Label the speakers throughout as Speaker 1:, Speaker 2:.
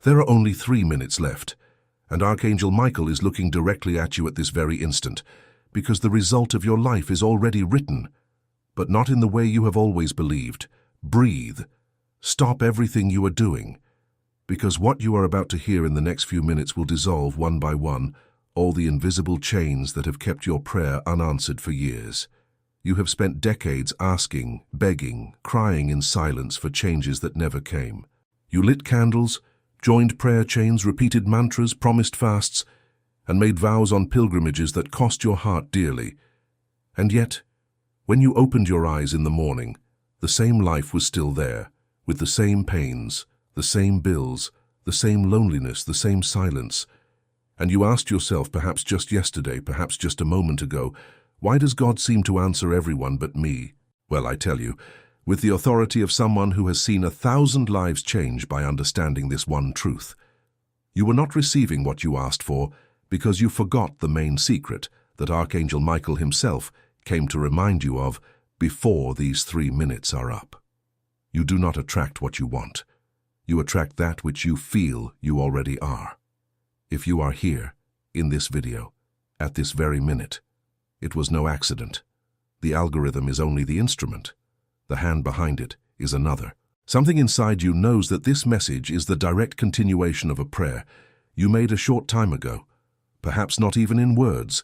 Speaker 1: There are only 3 minutes left, and Archangel Michael is looking directly at you at this very instant, because the result of your life is already written, but not in the way you have always believed. Breathe. Stop everything you are doing, because what you are about to hear in the next few minutes will dissolve one by one all the invisible chains that have kept your prayer unanswered for years. You have spent decades asking, begging, crying in silence for changes that never came. You lit candles, joined prayer chains, repeated mantras, promised fasts, and made vows on pilgrimages that cost your heart dearly. And yet, when you opened your eyes in the morning, the same life was still there, with the same pains, the same bills, the same loneliness, the same silence. And you asked yourself, perhaps just yesterday, perhaps just a moment ago, why does God seem to answer everyone but me? Well, I tell you, with the authority of someone who has seen 1,000 lives change by understanding this one truth. You were not receiving what you asked for because you forgot the main secret that Archangel Michael himself came to remind you of before these 3 minutes are up. You do not attract what you want. You attract that which you feel you already are. If you are here, in this video, at this very minute, it was no accident. The algorithm is only the instrument. The hand behind it is another. Something inside you knows that this message is the direct continuation of a prayer you made a short time ago, perhaps not even in words,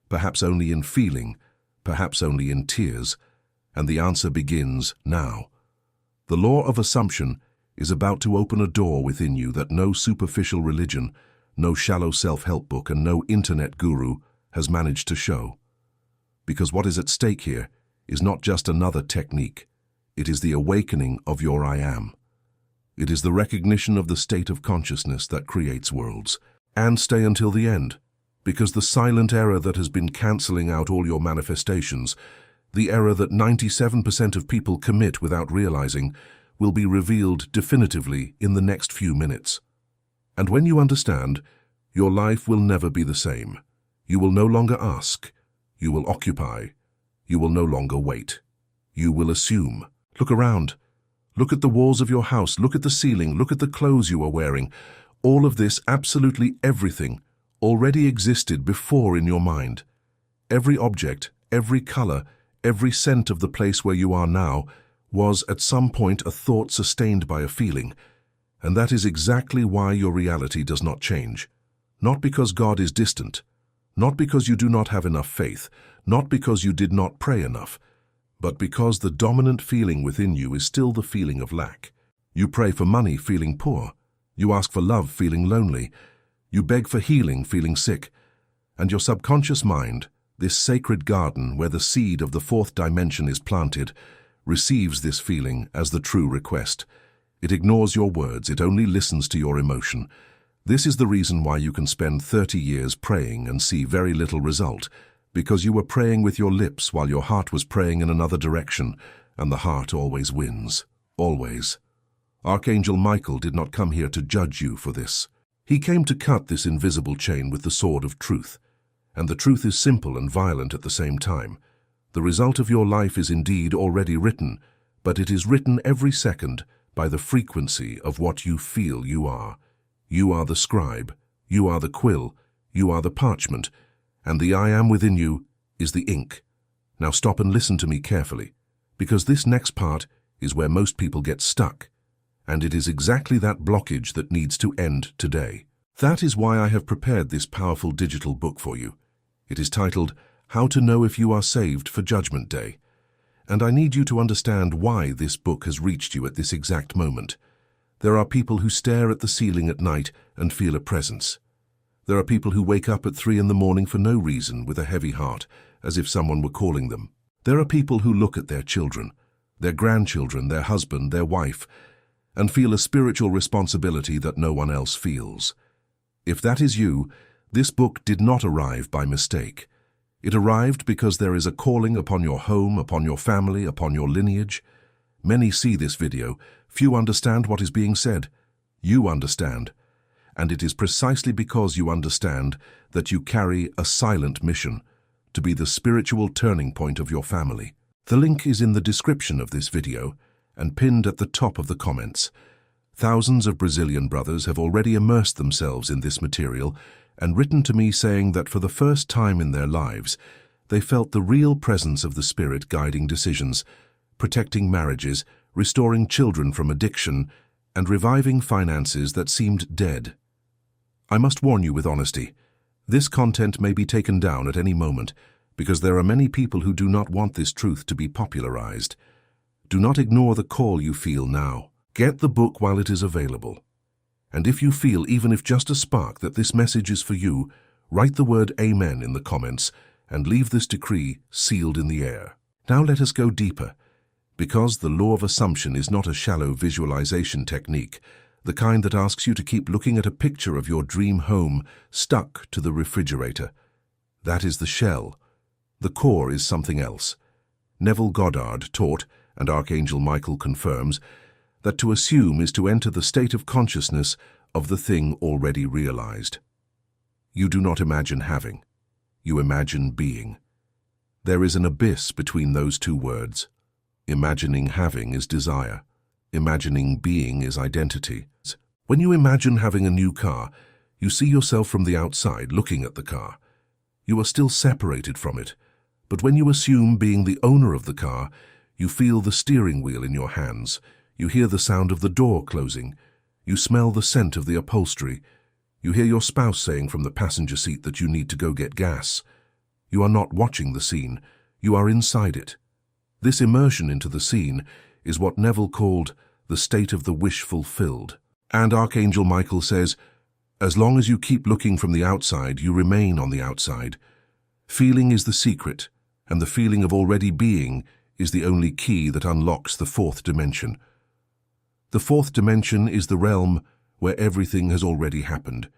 Speaker 1: perhaps only in feeling, perhaps only in tears, and the answer begins now. The law of assumption is about to open a door within you that no superficial religion, no shallow self-help book, and no internet guru has managed to show. Because what is at stake here is not just another technique. It is the awakening of your I am. It is the recognition of the state of consciousness that creates worlds. And stay until the end, because the silent error that has been cancelling out all your manifestations, the error that 97% of people commit without realizing, will be revealed definitively in the next few minutes. And when you understand, your life will never be the same. You will no longer ask. You will occupy. You will no longer wait. You will assume. Look around. Look at the walls of your house. Look at the ceiling. Look at the clothes you are wearing. All of this, absolutely everything, already existed before in your mind. Every object, every color, every scent of the place where you are now was at some point a thought sustained by a feeling. And that is exactly why your reality does not change. Not because God is distant, not because you do not have enough faith, not because you did not pray enough, but because the dominant feeling within you is still the feeling of lack. You pray for money feeling poor. You ask for love feeling lonely. You beg for healing feeling sick. And your subconscious mind, this sacred garden where the seed of the 4th dimension is planted, receives this feeling as the true request. It ignores your words. It only listens to your emotion. This is the reason why you can spend 30 years praying and see very little result, because you were praying with your lips while your heart was praying in another direction, and the heart always wins. Always. Archangel Michael did not come here to judge you for this. He came to cut this invisible chain with the sword of truth. And the truth is simple and violent at the same time. The result of your life is indeed already written, but it is written every second by the frequency of what you feel you are. You are the scribe, you are the quill, you are the parchment, and the I am within you is the ink. Now stop and listen to me carefully, because this next part is where most people get stuck, and it is exactly that blockage that needs to end today. That is why I have prepared this powerful digital book for you. It is titled, How to Know If You Are Saved for Judgment Day. And I need you to understand why this book has reached you at this exact moment. There are people who stare at the ceiling at night and feel a presence. There are people who wake up at 3 in the morning for no reason with a heavy heart, as if someone were calling them. There are people who look at their children, their grandchildren, their husband, their wife, and feel a spiritual responsibility that no one else feels. If that is you, this book did not arrive by mistake. It arrived because there is a calling upon your home, upon your family, upon your lineage. Many see this video. Few understand what is being said. You understand. And it is precisely because you understand that you carry a silent mission to be the spiritual turning point of your family. The link is in the description of this video and pinned at the top of the comments. Thousands of Brazilian brothers have already immersed themselves in this material and written to me saying that for the first time in their lives, they felt the real presence of the Spirit guiding decisions, protecting marriages, restoring children from addiction, and reviving finances that seemed dead. I must warn you with honesty, this content may be taken down at any moment because there are many people who do not want this truth to be popularized. Do not ignore the call you feel now. Get the book while it is available. And if you feel, even if just a spark, that this message is for you, write the word Amen in the comments and leave this decree sealed in the air. Now let us go deeper, because the law of assumption is not a shallow visualization technique, the kind that asks you to keep looking at a picture of your dream home stuck to the refrigerator. That is the shell. The core is something else. Neville Goddard taught, and Archangel Michael confirms, that to assume is to enter the state of consciousness of the thing already realized. You do not imagine having. You imagine being. There is an abyss between those two words. Imagining having is desire. Imagining being is identity. When you imagine having a new car, you see yourself from the outside looking at the car. You are still separated from it, but when you assume being the owner of the car, you feel the steering wheel in your hands. You hear the sound of the door closing. You smell the scent of the upholstery. You hear your spouse saying from the passenger seat that you need to go get gas. You are not watching the scene. You are inside it. This immersion into the scene is what Neville called the state of the wish fulfilled. And Archangel Michael says, as long as you keep looking from the outside, you remain on the outside. Feeling is the secret, and the feeling of already being is the only key that unlocks the fourth dimension. The fourth dimension is the realm where everything has already happened,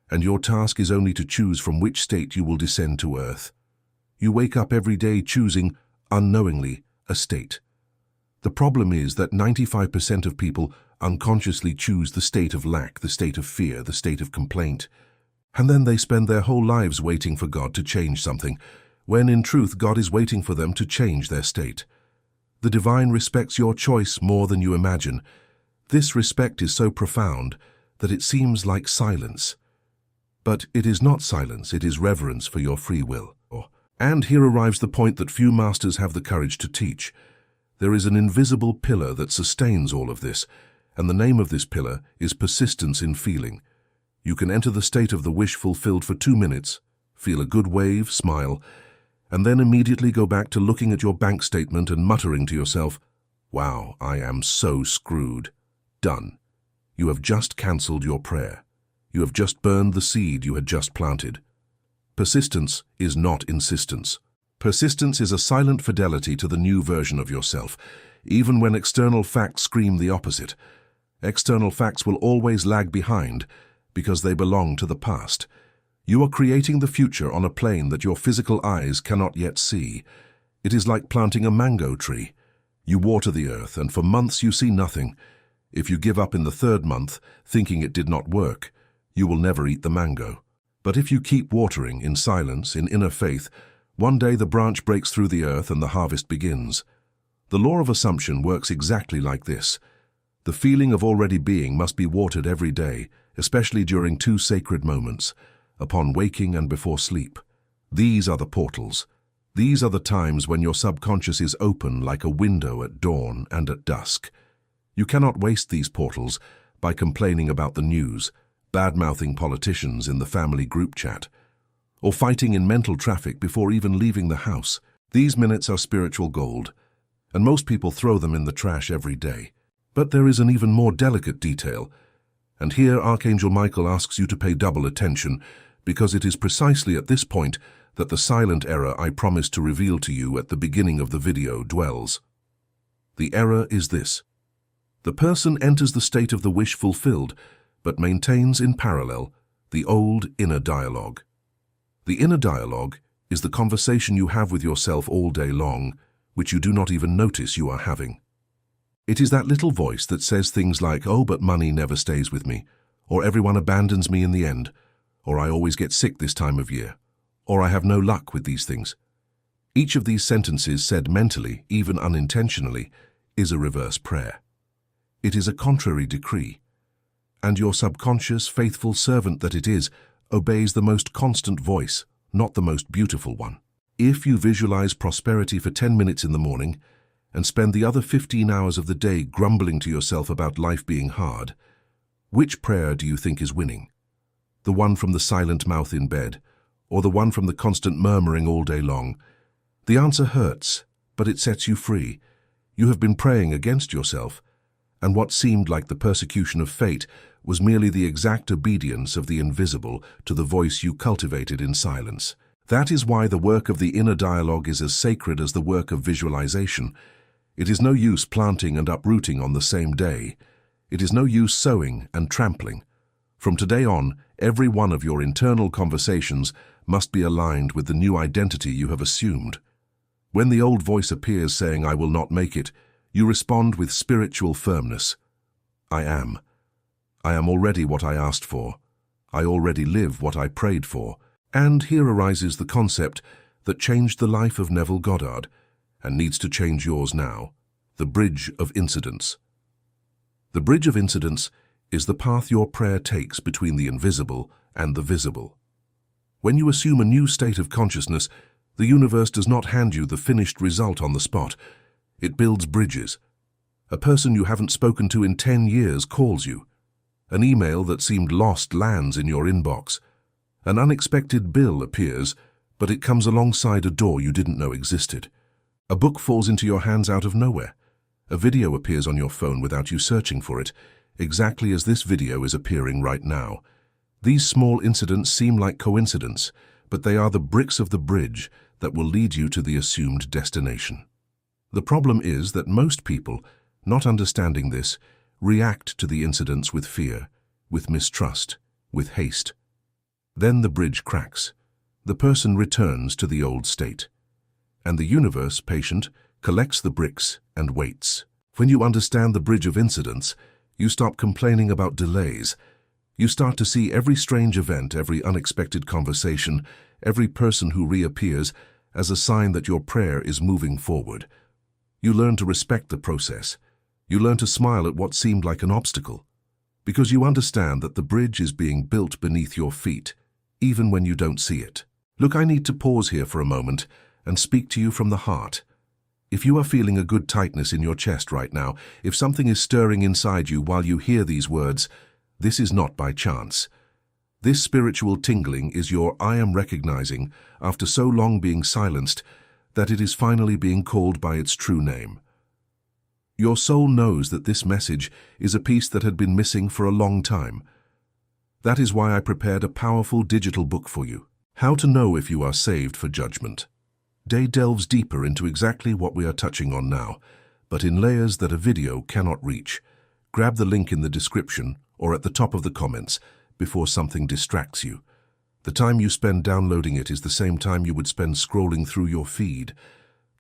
Speaker 1: and your task is only to choose from which state you will descend to earth. You wake up every day choosing, unknowingly, a state. The problem is that 95% of people unconsciously choose the state of lack, the state of fear, the state of complaint, and then they spend their whole lives waiting for God to change something, when in truth God is waiting for them to change their state. The divine respects your choice more than you imagine. This respect is so profound that it seems like silence. But it is not silence, it is reverence for your free will. And here arrives the point that few masters have the courage to teach. There is an invisible pillar that sustains all of this, and the name of this pillar is persistence in feeling. You can enter the state of the wish fulfilled for 2 minutes, feel a good wave, smile, and then immediately go back to looking at your bank statement and muttering to yourself, "Wow, I am so screwed." Done. You have just cancelled your prayer. You have just burned the seed you had just planted. Persistence is not insistence. Persistence is a silent fidelity to the new version of yourself, even when external facts scream the opposite. External facts will always lag behind because they belong to the past. You are creating the future on a plane that your physical eyes cannot yet see. It is like planting a mango tree. You water the earth, and for months you see nothing. If you give up in the 3rd month, thinking it did not work, you will never eat the mango. But if you keep watering in silence, in inner faith, one day the branch breaks through the earth and the harvest begins. The law of assumption works exactly like this. The feeling of already being must be watered every day, especially during 2 sacred moments, upon waking and before sleep. These are the portals. These are the times when your subconscious is open like a window at dawn and at dusk. You cannot waste these portals by complaining about the news, bad-mouthing politicians in the family group chat, or fighting in mental traffic before even leaving the house. These minutes are spiritual gold, and most people throw them in the trash every day. But there is an even more delicate detail, and here Archangel Michael asks you to pay double attention, because it is precisely at this point that the silent error I promised to reveal to you at the beginning of the video dwells. The error is this. The person enters the state of the wish fulfilled, but maintains in parallel the old inner dialogue. The inner dialogue is the conversation you have with yourself all day long, which you do not even notice you are having. It is that little voice that says things like, "Oh, but money never stays with me," or "Everyone abandons me in the end," or "I always get sick this time of year," or "I have no luck with these things." Each of these sentences, said mentally, even unintentionally, is a reverse prayer. It is a contrary decree. And your subconscious, faithful servant that it is, obeys the most constant voice, not the most beautiful one. If you visualize prosperity for 10 minutes in the morning and spend the other 15 hours of the day grumbling to yourself about life being hard, which prayer do you think is winning? The one from the silent mouth in bed, or the one from the constant murmuring all day long? The answer hurts, but it sets you free. You have been praying against yourself, and what seemed like the persecution of fate was merely the exact obedience of the invisible to the voice you cultivated in silence. That is why the work of the inner dialogue is as sacred as the work of visualization. It is no use planting and uprooting on the same day. It is no use sowing and trampling. From today on, every one of your internal conversations must be aligned with the new identity you have assumed. When the old voice appears saying, "I will not make it," you respond with spiritual firmness. I am. I am already what I asked for. I already live what I prayed for. And here arises the concept that changed the life of Neville Goddard and needs to change yours now: the bridge of incidence. The bridge of incidence is the path your prayer takes between the invisible and the visible. When you assume a new state of consciousness, the universe does not hand you the finished result on the spot. It builds bridges. A person you haven't spoken to in 10 years calls you. An email that seemed lost lands in your inbox. An unexpected bill appears, but it comes alongside a door you didn't know existed. A book falls into your hands out of nowhere. A video appears on your phone without you searching for it, exactly as this video is appearing right now. These small incidents seem like coincidence, but they are the bricks of the bridge that will lead you to the assumed destination. The problem is that most people, not understanding this, react to the incidents with fear, with mistrust, with haste. Then the bridge cracks. The person returns to the old state. And the universe, patient, collects the bricks and waits. When you understand the bridge of incidents, you stop complaining about delays. You start to see every strange event, every unexpected conversation, every person who reappears as a sign that your prayer is moving forward. You learn to respect the process. You learn to smile at what seemed like an obstacle, because you understand that the bridge is being built beneath your feet, even when you don't see it. Look, I need to pause here for a moment and speak to you from the heart. If you are feeling a good tightness in your chest right now, if something is stirring inside you while you hear these words, this is not by chance. This spiritual tingling is your "I am" recognizing, after so long being silenced, that it is finally being called by its true name. Your soul knows that this message is a piece that had been missing for a long time. That is why I prepared a powerful digital book for you, How to Know If You Are Saved for Judgment. Day delves deeper into exactly what we are touching on now, but in layers that a video cannot reach. Grab the link in the description or at the top of the comments before something distracts you. The time you spend downloading it is the same time you would spend scrolling through your feed.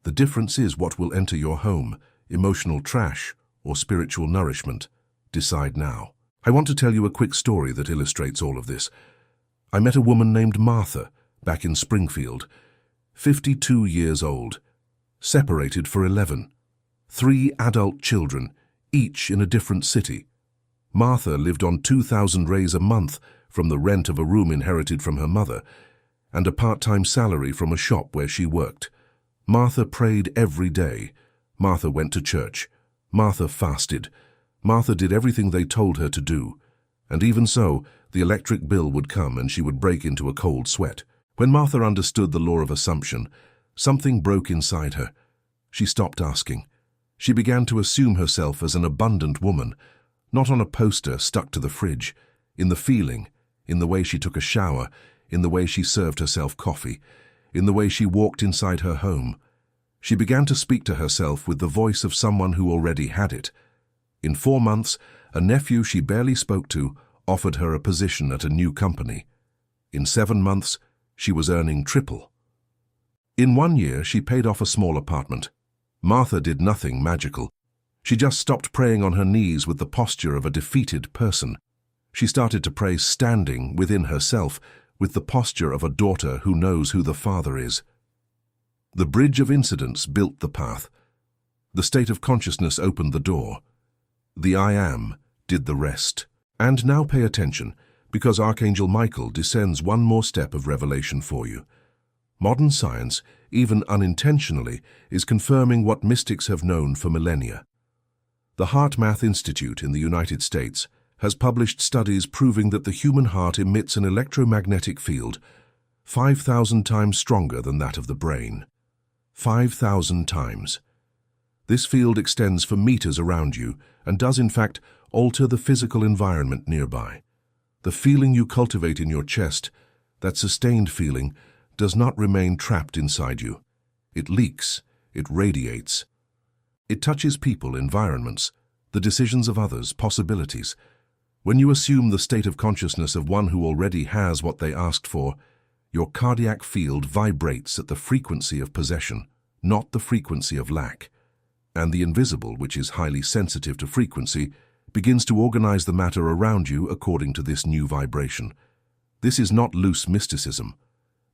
Speaker 1: The difference is what will enter your home: emotional trash or spiritual nourishment. Decide now. I want to tell you a quick story that illustrates all of this. I met a woman named Martha back in Springfield, 52 years old, separated for 11, 3 adult children, each in a different city. Martha lived on 2,000 Rays a month from the rent of a room inherited from her mother and a part-time salary from a shop where she worked. Martha prayed every day. Martha went to church. Martha fasted. Martha did everything they told her to do. And even so, the electric bill would come and she would break into a cold sweat. When Martha understood the law of assumption, something broke inside her. She stopped asking. She began to assume herself as an abundant woman, not on a poster stuck to the fridge, in the feeling, in the way she took a shower, in the way she served herself coffee, in the way she walked inside her home. She began to speak to herself with the voice of someone who already had it. In 4 months, a nephew she barely spoke to offered her a position at a new company. In 7 months, she was earning triple. In 1 year, she paid off a small apartment. Martha did nothing magical. She just stopped praying on her knees with the posture of a defeated person. She started to pray standing within herself with the posture of a daughter who knows who the father is. The bridge of incidents built the path. The state of consciousness opened the door. The I am did the rest. And now pay attention, because Archangel Michael descends one more step of revelation for you. Modern science, even unintentionally, is confirming what mystics have known for millennia. The HeartMath Institute in the United States has published studies proving that the human heart emits an electromagnetic field 5,000 times stronger than that of the brain. 5,000 times. This field extends for meters around you and does in fact alter the physical environment nearby. The feeling you cultivate in your chest, that sustained feeling, does not remain trapped inside you. It leaks, it radiates. It touches people, environments, the decisions of others, possibilities. When you assume the state of consciousness of one who already has what they asked for, your cardiac field vibrates at the frequency of possession, not the frequency of lack. And the invisible, which is highly sensitive to frequency, begins to organize the matter around you according to this new vibration. This is not loose mysticism.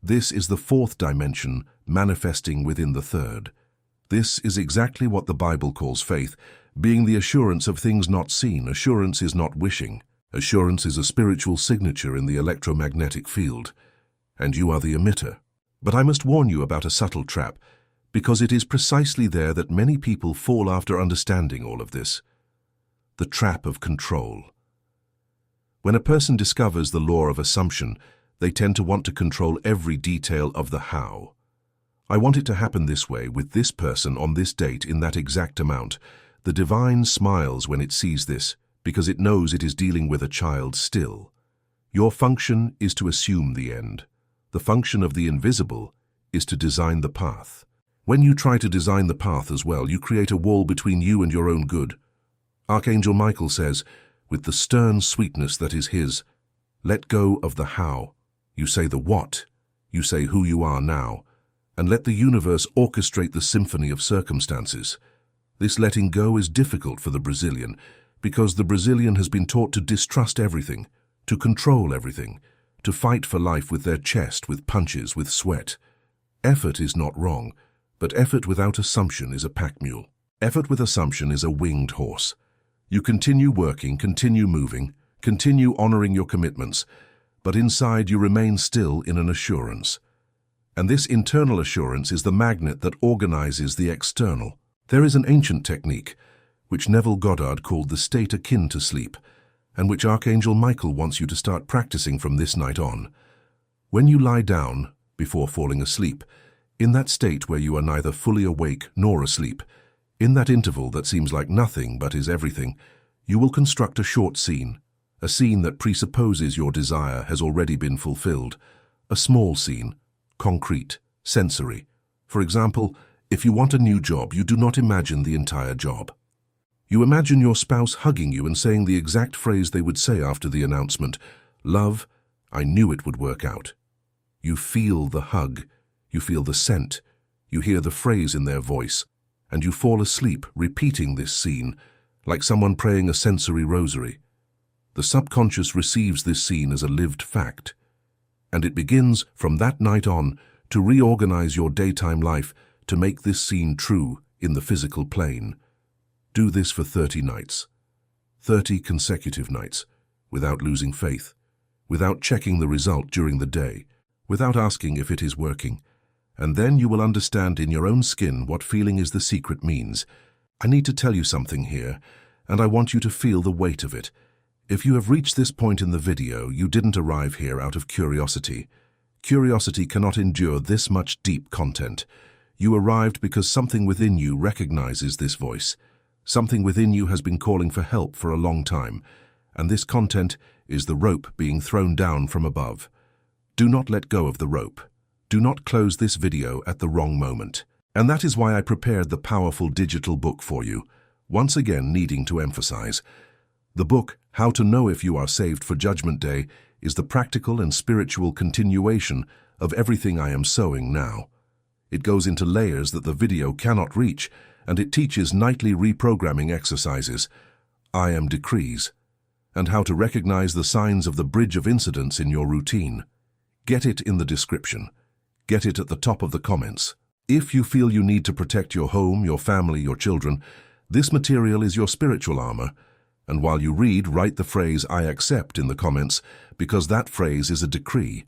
Speaker 1: This is the fourth dimension manifesting within the third. This is exactly what the Bible calls faith, being the assurance of things not seen. Assurance is not wishing. Assurance is a spiritual signature in the electromagnetic field. And you are the emitter. But I must warn you about a subtle trap, because it is precisely there that many people fall after understanding all of this. The trap of control. When a person discovers the law of assumption, they tend to want to control every detail of the how. I want it to happen this way, with this person on this date in that exact amount. The divine smiles when it sees this, because it knows it is dealing with a child still. Your function is to assume the end. The function of the invisible is to design the path. When you try to design the path as well, you create a wall between you and your own good. Archangel Michael says, with the stern sweetness that is his, let go of the how. You say the what. You say who you are now. And let the universe orchestrate the symphony of circumstances. This letting go is difficult for the Brazilian, because the Brazilian has been taught to distrust everything, to control everything, to fight for life with their chest, with punches, with sweat. Effort is not wrong, but effort without assumption is a pack mule. Effort with assumption is a winged horse. You continue working, continue moving, continue honoring your commitments, but inside you remain still in an assurance. And this internal assurance is the magnet that organizes the external. There is an ancient technique, which Neville Goddard called the state akin to sleep, and which Archangel Michael wants you to start practicing from this night on. When you lie down, before falling asleep, in that state where you are neither fully awake nor asleep, in that interval that seems like nothing but is everything, you will construct a short scene, a scene that presupposes your desire has already been fulfilled, a small scene, concrete, sensory. For example, if you want a new job, you do not imagine the entire job. You imagine your spouse hugging you and saying the exact phrase they would say after the announcement, "Love, I knew it would work out." You feel the hug, you feel the scent, you hear the phrase in their voice, and you fall asleep repeating this scene, like someone praying a sensory rosary. The subconscious receives this scene as a lived fact, and it begins from that night on to reorganize your daytime life to make this scene true in the physical plane. Do this for 30 nights, 30 consecutive nights, without losing faith, without checking the result during the day, without asking if it is working. And then you will understand in your own skin what feeling is the secret means. I need to tell you something here, and I want you to feel the weight of it. If you have reached this point in the video, you didn't arrive here out of curiosity. Curiosity cannot endure this much deep content. You arrived because something within you recognizes this voice. Something within you has been calling for help for a long time, and this content is the rope being thrown down from above. Do not let go of the rope. Do not close this video at the wrong moment. And that is why I prepared the powerful digital book for you, once again needing to emphasize. The book, How to Know If You Are Saved for Judgment Day, is the practical and spiritual continuation of everything I am sowing now. It goes into layers that the video cannot reach, and it teaches nightly reprogramming exercises, I am decrees, and how to recognize the signs of the bridge of incidents in your routine. Get it in the description. Get it at the top of the comments. If you feel you need to protect your home, your family, your children, this material is your spiritual armor, And while you read, write the phrase "I accept" in the comments, because that phrase is a decree,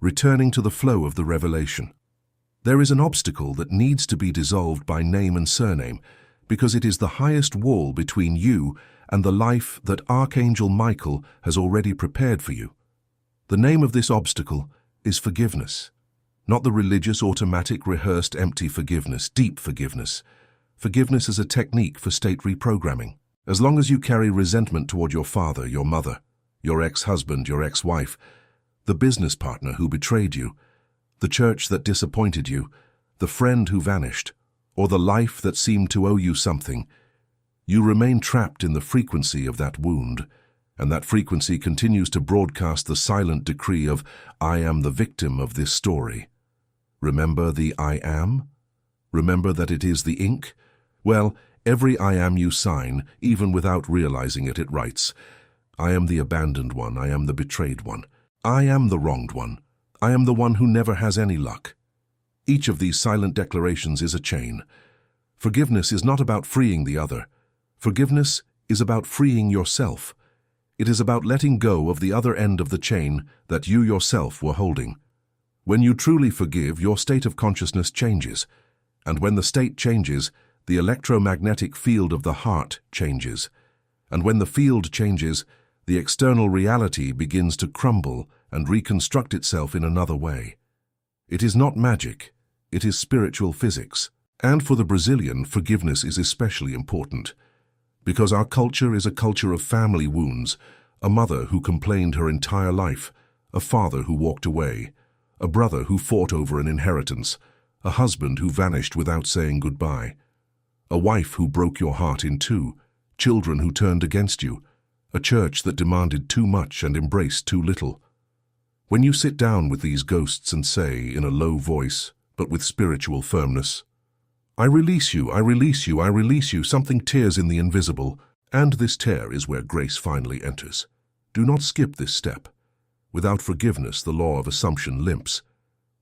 Speaker 1: returning to the flow of the revelation. There is an obstacle that needs to be dissolved by name and surname, because it is the highest wall between you and the life that Archangel Michael has already prepared for you. The name of this obstacle is forgiveness. Not the religious, automatic, rehearsed, empty forgiveness, deep forgiveness. Forgiveness is a technique for state reprogramming. As long as you carry resentment toward your father, your mother, your ex-husband, your ex-wife, the business partner who betrayed you, the church that disappointed you, the friend who vanished, or the life that seemed to owe you something, you remain trapped in the frequency of that wound, and that frequency continues to broadcast the silent decree of "I am the victim of this story." Remember the "I am"? Remember that it is the ink? Well, every "I am" you sign, even without realizing it, it writes, "I am the abandoned one, I am the betrayed one, I am the wronged one, I am the one who never has any luck." Each of these silent declarations is a chain. Forgiveness is not about freeing the other. Forgiveness is about freeing yourself. It is about letting go of the other end of the chain that you yourself were holding. When you truly forgive, your state of consciousness changes. And when the state changes, the electromagnetic field of the heart changes. And when the field changes, the external reality begins to crumble and reconstruct itself in another way. It is not magic, it is spiritual physics. And for the Brazilian, forgiveness is especially important. Because our culture is a culture of family wounds, a mother who complained her entire life, a father who walked away, a brother who fought over an inheritance, a husband who vanished without saying goodbye, a wife who broke your heart in two, children who turned against you, a church that demanded too much and embraced too little. When you sit down with these ghosts and say, in a low voice, but with spiritual firmness, "I release you, I release you, I release you," something tears in the invisible, and this tear is where grace finally enters. Do not skip this step. Without forgiveness, the law of assumption limps.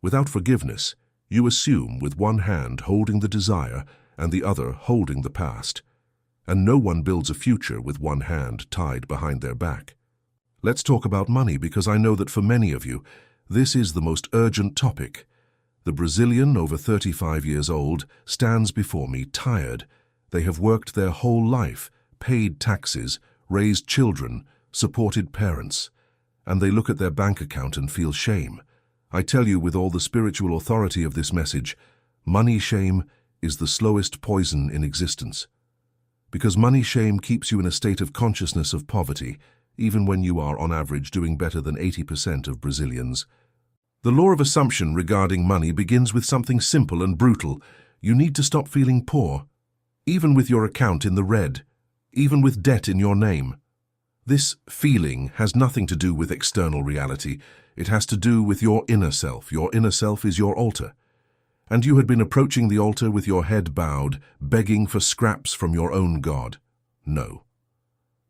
Speaker 1: Without forgiveness, you assume with one hand holding the desire and the other holding the past. And no one builds a future with one hand tied behind their back. Let's talk about money, because I know that for many of you, this is the most urgent topic. The Brazilian, over 35 years old, stands before me tired. They have worked their whole life, paid taxes, raised children, supported parents, and they look at their bank account and feel shame. I tell you with all the spiritual authority of this message, money shame is the slowest poison in existence. Because money shame keeps you in a state of consciousness of poverty, even when you are, on average, doing better than 80% of Brazilians. The law of assumption regarding money begins with something simple and brutal. You need to stop feeling poor, even with your account in the red, even with debt in your name. This feeling has nothing to do with external reality. It has to do with your inner self. Your inner self is your altar. And you had been approaching the altar with your head bowed, begging for scraps from your own God. No.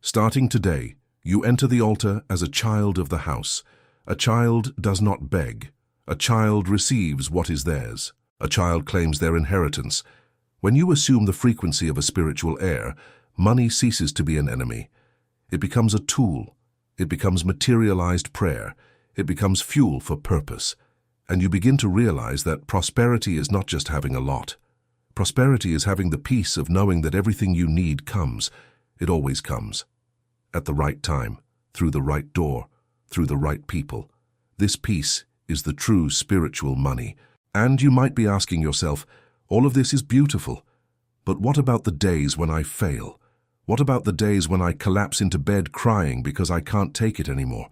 Speaker 1: Starting today, you enter the altar as a child of the house. A child does not beg. A child receives what is theirs. A child claims their inheritance. When you assume the frequency of a spiritual heir, money ceases to be an enemy. It becomes a tool. It becomes materialized prayer. It becomes fuel for purpose. And you begin to realize that prosperity is not just having a lot. Prosperity is having the peace of knowing that everything you need comes. It always comes. At the right time, through the right door, through the right people. This peace is the true spiritual money. And you might be asking yourself, all of this is beautiful, but what about the days when I fail? What about the days when I collapse into bed crying because I can't take it anymore?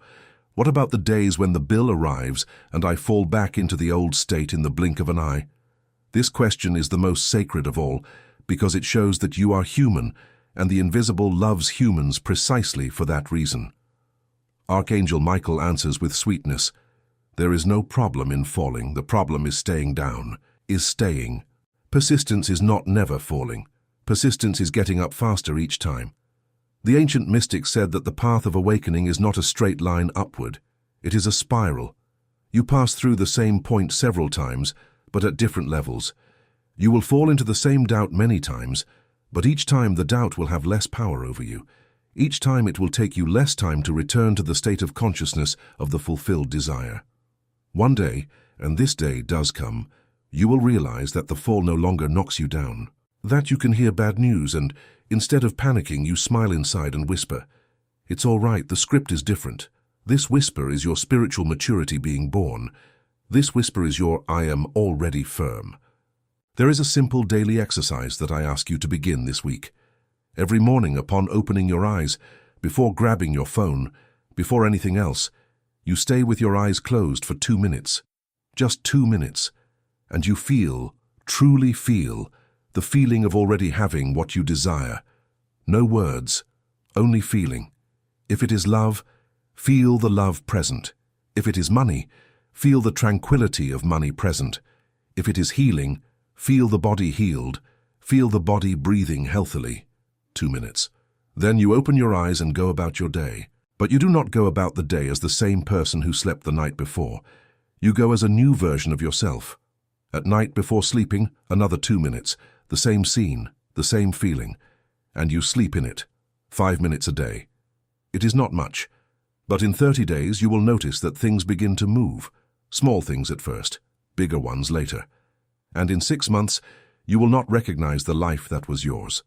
Speaker 1: What about the days when the bill arrives and I fall back into the old state in the blink of an eye? This question is the most sacred of all, because it shows that you are human, and the invisible loves humans precisely for that reason. Archangel Michael answers with sweetness, "There is no problem in falling, the problem is staying down, is staying. Persistence is not never falling. Persistence is getting up faster each time." The ancient mystics said that the path of awakening is not a straight line upward. It is a spiral. You pass through the same point several times, but at different levels. You will fall into the same doubt many times, but each time the doubt will have less power over you. Each time it will take you less time to return to the state of consciousness of the fulfilled desire. One day, and this day does come, you will realize that the fall no longer knocks you down. That you can hear bad news and, instead of panicking, you smile inside and whisper, "It's all right, the script is different." This whisper is your spiritual maturity being born. This whisper is your "I am already firm." There is a simple daily exercise that I ask you to begin this week. Every morning upon opening your eyes, before grabbing your phone, before anything else, you stay with your eyes closed for 2 minutes. Just 2 minutes. And you feel, truly feel, the feeling of already having what you desire. No words, only feeling. If it is love, feel the love present. If it is money, feel the tranquility of money present. If it is healing, feel the body healed. Feel the body breathing healthily. 2 minutes. Then you open your eyes and go about your day. But you do not go about the day as the same person who slept the night before. You go as a new version of yourself. At night before sleeping, another 2 minutes. The same scene, the same feeling. And you sleep in it. 5 minutes a day. It is not much. But in 30 days you will notice that things begin to move. Small things at first, bigger ones later. And in 6 months, you will not recognize the life that was yours.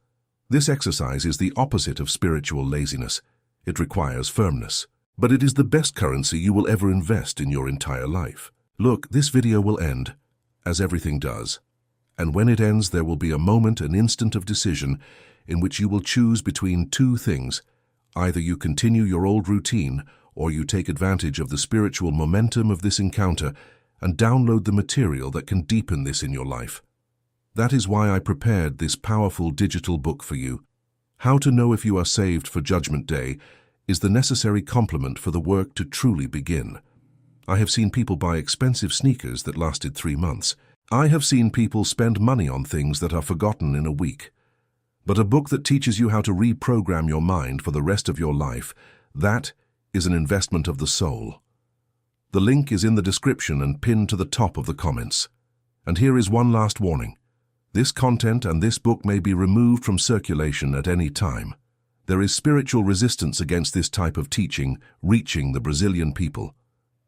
Speaker 1: This exercise is the opposite of spiritual laziness. It requires firmness. But it is the best currency you will ever invest in your entire life. Look, this video will end, as everything does. And when it ends, there will be a moment, an instant of decision, in which you will choose between 2 things. Either you continue your old routine, or you take advantage of the spiritual momentum of this encounter and download the material that can deepen this in your life. That is why I prepared this powerful digital book for you. How to Know If You Are Saved for Judgment Day is the necessary complement for the work to truly begin. I have seen people buy expensive sneakers that lasted 3 months. I have seen people spend money on things that are forgotten in a week. But a book that teaches you how to reprogram your mind for the rest of your life, that is an investment of the soul. The link is in the description and pinned to the top of the comments. And here is one last warning. This content and this book may be removed from circulation at any time. There is spiritual resistance against this type of teaching reaching the Brazilian people.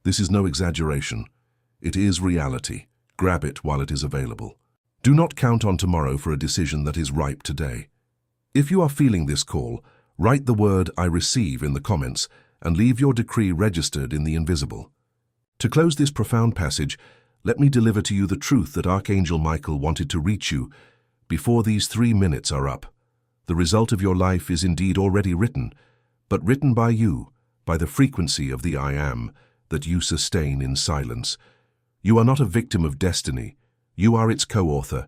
Speaker 1: This is no exaggeration. It is reality. Grab it while it is available. Do not count on tomorrow for a decision that is ripe today. If you are feeling this call, write the word "I receive" in the comments and leave your decree registered in the invisible. To close this profound passage, let me deliver to you the truth that Archangel Michael wanted to reach you before these 3 minutes are up. The result of your life is indeed already written, but written by you, by the frequency of the I Am that you sustain in silence. You are not a victim of destiny. You are its co-author.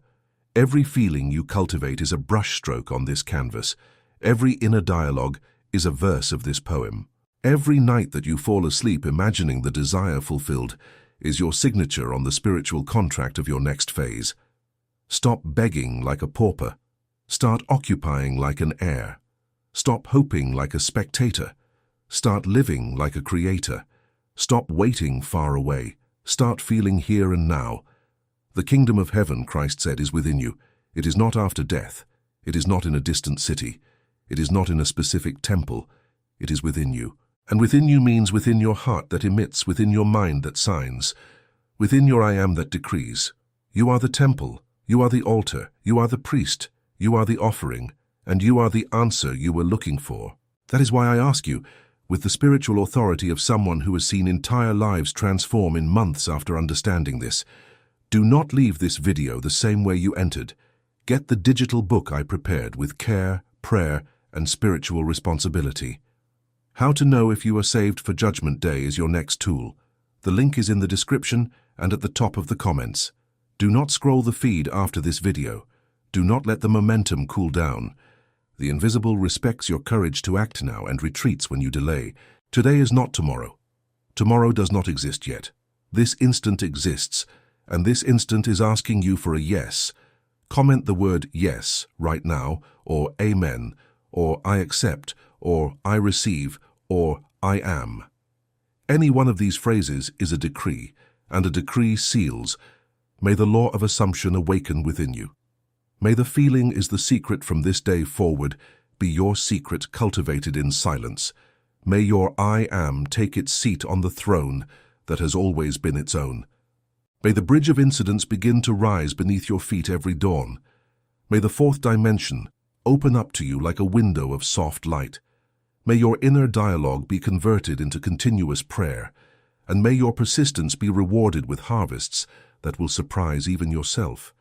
Speaker 1: Every feeling you cultivate is a brushstroke on this canvas. Every inner dialogue is a verse of this poem. Every night that you fall asleep imagining the desire fulfilled is your signature on the spiritual contract of your next phase. Stop begging like a pauper. Start occupying like an heir. Stop hoping like a spectator. Start living like a creator. Stop waiting far away. Start feeling here and now. The kingdom of heaven, Christ said, is within you. It is not after death. It is not in a distant city. It is not in a specific temple. It is within you. And within you means within your heart that emits, within your mind that signs, within your I Am that decrees. You are the temple, you are the altar, you are the priest, you are the offering, and you are the answer you were looking for. That is why I ask you, with the spiritual authority of someone who has seen entire lives transform in months after understanding this, do not leave this video the same way you entered. Get the digital book I prepared with care, prayer, and spiritual responsibility. How to Know If You Are Saved for Judgment Day is your next tool. The link is in the description and at the top of the comments. Do not scroll the feed after this video. Do not let the momentum cool down. The invisible respects your courage to act now and retreats when you delay. Today is not tomorrow. Tomorrow does not exist yet. This instant exists, and this instant is asking you for a yes. Comment the word yes right now, or amen, or I accept, or I receive, or I am. Any one of these phrases is a decree, and a decree seals. May the law of assumption awaken within you. May the feeling is the secret from this day forward. be your secret cultivated in silence. May your I Am take its seat on the throne that has always been its own. May the bridge of incidents begin to rise beneath your feet every dawn. May the fourth dimension open up to you like a window of soft light. May your inner dialogue be converted into continuous prayer, and may your persistence be rewarded with harvests that will surprise even yourself.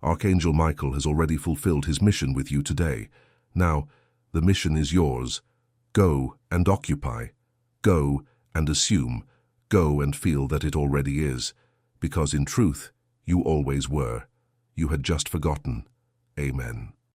Speaker 1: Archangel Michael has already fulfilled his mission with you today. Now, the mission is yours. Go and occupy. Go and assume. Go and feel that it already is. Because in truth, you always were. You had just forgotten. Amen.